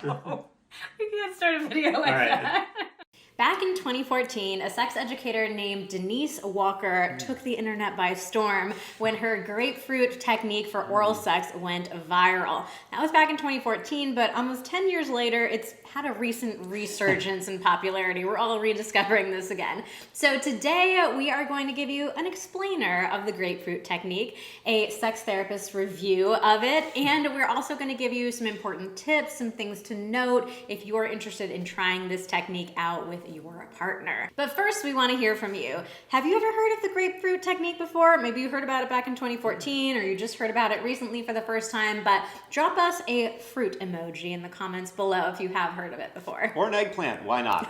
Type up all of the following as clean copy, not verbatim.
No. We can't start a video like that. Back in 2014, a sex educator named Denise Walker took the internet by storm when her grapefruit technique for oral sex went viral. That was back in 2014, but almost 10 years later, it's had a recent resurgence in popularity. We're all rediscovering this again. So today, we are going to give you an explainer of the grapefruit technique, a sex therapist review of it, and we're also going to give you some important tips, some things to note if you're interested in trying this technique out with your partner. But first, we want to hear from you. Have you ever heard of the grapefruit technique before? Maybe you heard about it back in 2014, or you just heard about it recently for the first time, but drop us a fruit emoji in the comments below if you have heard of it before. Or an eggplant, why not?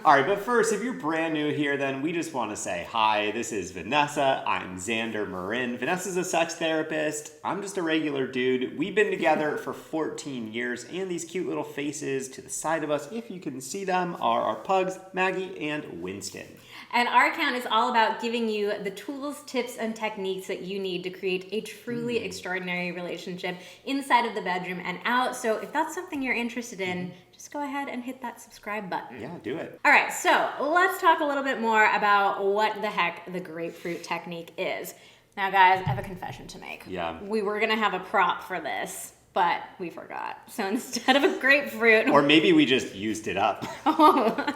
All right, but first, if you're brand new here, then we just want to say hi, this is Vanessa, I'm Xander Marin. Vanessa's a sex therapist, I'm just a regular dude. We've been together for 14 years, and these cute little faces to the side of us, if you can see them, are our pugs, Maggie and Winston. And our account is all about giving you the tools, tips, and techniques that you need to create a truly extraordinary relationship inside of the bedroom and out. So if that's something you're interested in, just go ahead and hit that subscribe button. Yeah, do it. All right, so let's talk a little bit more about what the heck the grapefruit technique is. Now, guys, I have a confession to make. Yeah. We were going to have a prop for this, but we forgot. So instead of a grapefruit... Or maybe we just used it up. Oh,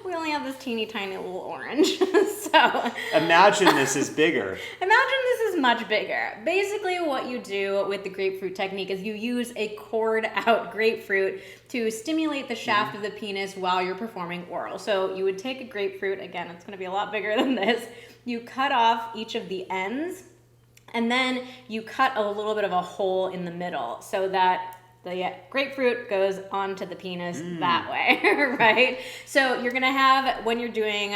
we only have this teeny tiny little orange. So imagine this is bigger. Imagine this is much bigger. Basically what you do with the grapefruit technique is you use a cored out grapefruit to stimulate the shaft of the penis while you're performing oral. So you would take a grapefruit, again, it's going to be a lot bigger than this. You cut off each of the ends, and then you cut a little bit of a hole in the middle so that the grapefruit goes onto the penis that way, right? So you're gonna have, when you're doing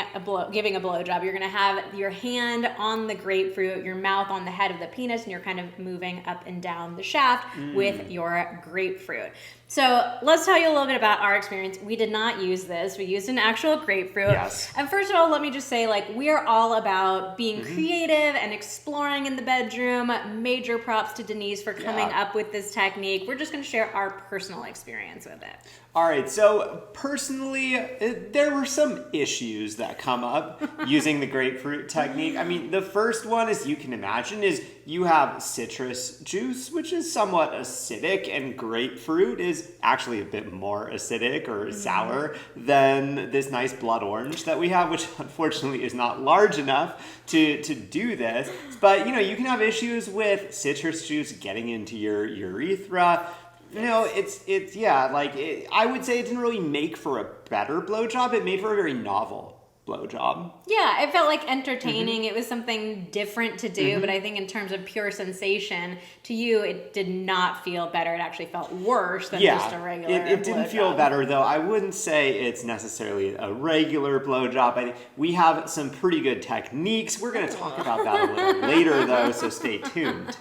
giving a blowjob, you're gonna have your hand on the grapefruit, your mouth on the head of the penis, and you're kind of moving up and down the shaft with your grapefruit. So let's tell you a little bit about our experience. We did not use this. We used an actual grapefruit. Yes. And first of all, let me just say, like, we're all about being creative and exploring in the bedroom. Major props to Denise for coming up with this technique. We're just going to share our personal experience with it. All right, so personally, there were some issues that come up using the grapefruit technique. I mean, the first one, as you can imagine, is you have citrus juice, which is somewhat acidic, and grapefruit is actually a bit more acidic or sour than this nice blood orange that we have, which unfortunately is not large enough to do this. But, you know, you can have issues with citrus juice getting into your urethra. You know, I would say it didn't really make for a better blowjob. It made for a very novel blowjob. Yeah, it felt like entertaining. It was something different to do, but I think in terms of pure sensation, to you, it did not feel better. It actually felt worse than just a regular it didn't feel better, though. I wouldn't say it's necessarily a regular blowjob. We have some pretty good techniques. We're going to talk about that a little later, though, so stay tuned.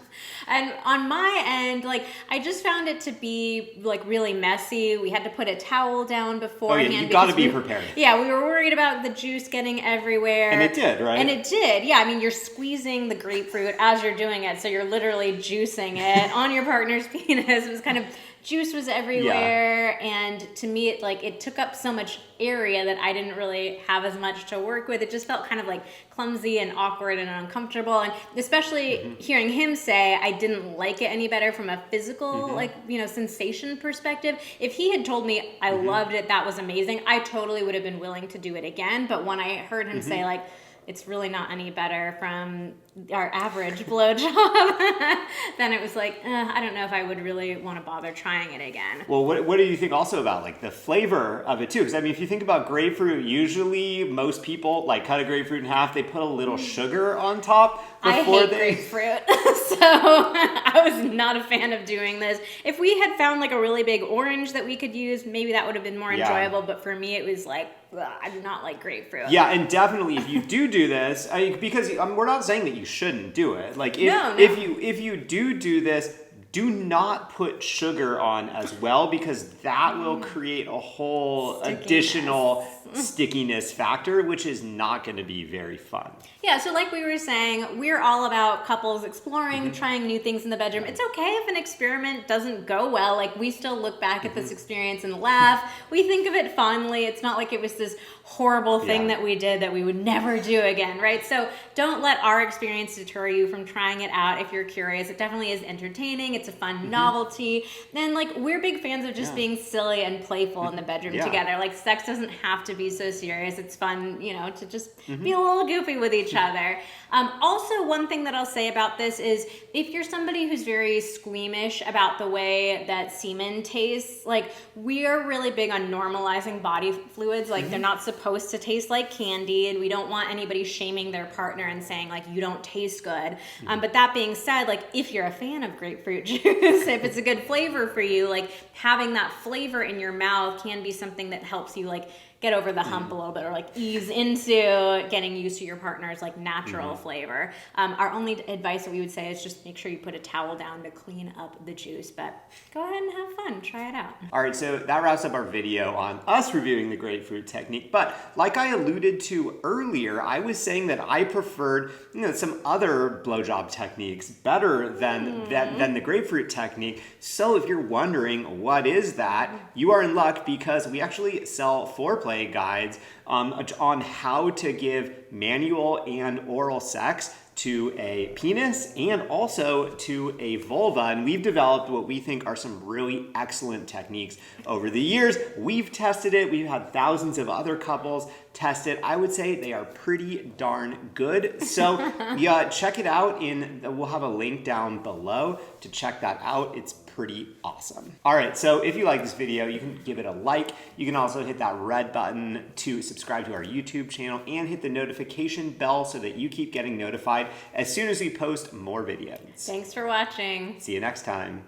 And on my end, like, I just found it to be, like, really messy. We had to put a towel down beforehand. Oh, yeah, you got to be prepared. Yeah, we were worried about the juice getting everywhere. And it did, right? And it did, yeah. I mean, you're squeezing the grapefruit as you're doing it, so you're literally juicing it on your partner's penis. It was kind of... Juice was everywhere, and to me, it took up so much area that I didn't really have as much to work with. It just felt kind of like clumsy and awkward and uncomfortable, and especially hearing him say I didn't like it any better from a physical, sensation perspective. If he had told me I loved it, that was amazing, I totally would have been willing to do it again. But when I heard him say, like, it's really not any better from our average blowjob, then it was like, I don't know if I would really want to bother trying it again. Well, what do you think also about, like, the flavor of it, too? Because, I mean, if you think about grapefruit, usually most people, like, cut a grapefruit in half, they put a little sugar on top before grapefruit, so I was not a fan of doing this. If we had found, like, a really big orange that we could use, maybe that would have been more enjoyable, but for me, it was like, I do not like grapefruit. Yeah, and definitely if you do this, because we're not saying that you shouldn't do it. Like, if you do this, Do not put sugar on as well, because that will create a whole additional stickiness factor, which is not going to be very fun. Yeah, so like we were saying, we're all about couples exploring, trying new things in the bedroom. It's okay if an experiment doesn't go well. Like, we still look back at this experience and laugh. We think of it fondly. It's not like it was this horrible thing that we did that we would never do again, right? So don't let our experience deter you from trying it out if you're curious. It definitely is entertaining. It's a fun novelty. And like, we're big fans of just being silly and playful in the bedroom together. Like, sex doesn't have to be so serious. It's fun, you know, to just be a little goofy with each other. Also, one thing that I'll say about this is, if you're somebody who's very squeamish about the way that semen tastes, like, we are really big on normalizing body fluids. Like, they're not supposed to taste like candy, and we don't want anybody shaming their partner and saying, like, you don't taste good. But that being said, like, if you're a fan of grapefruit juice, if it's a good flavor for you, like, having that flavor in your mouth can be something that helps you, like, get over the hump a little bit, or like ease into getting used to your partner's like natural flavor. Our only advice that we would say is just make sure you put a towel down to clean up the juice, but go ahead and have fun, try it out. All right, so that wraps up our video on us reviewing the grapefruit technique. But like I alluded to earlier, I was saying that I preferred, you know, some other blowjob techniques better than the grapefruit technique. So if you're wondering what is that, you are in luck, because we actually sell foreplay guides on how to give manual and oral sex to a penis and also to a vulva. And we've developed what we think are some really excellent techniques over the years. We've tested it. We've had thousands of other couples test it. I would say they are pretty darn good. So yeah, check it out. We'll have a link down below to check that out. It's pretty awesome. All right, so if you like this video, you can give it a like. You can also hit that red button to subscribe to our YouTube channel and hit the notification bell so that you keep getting notified as soon as we post more videos. Thanks for watching. See you next time.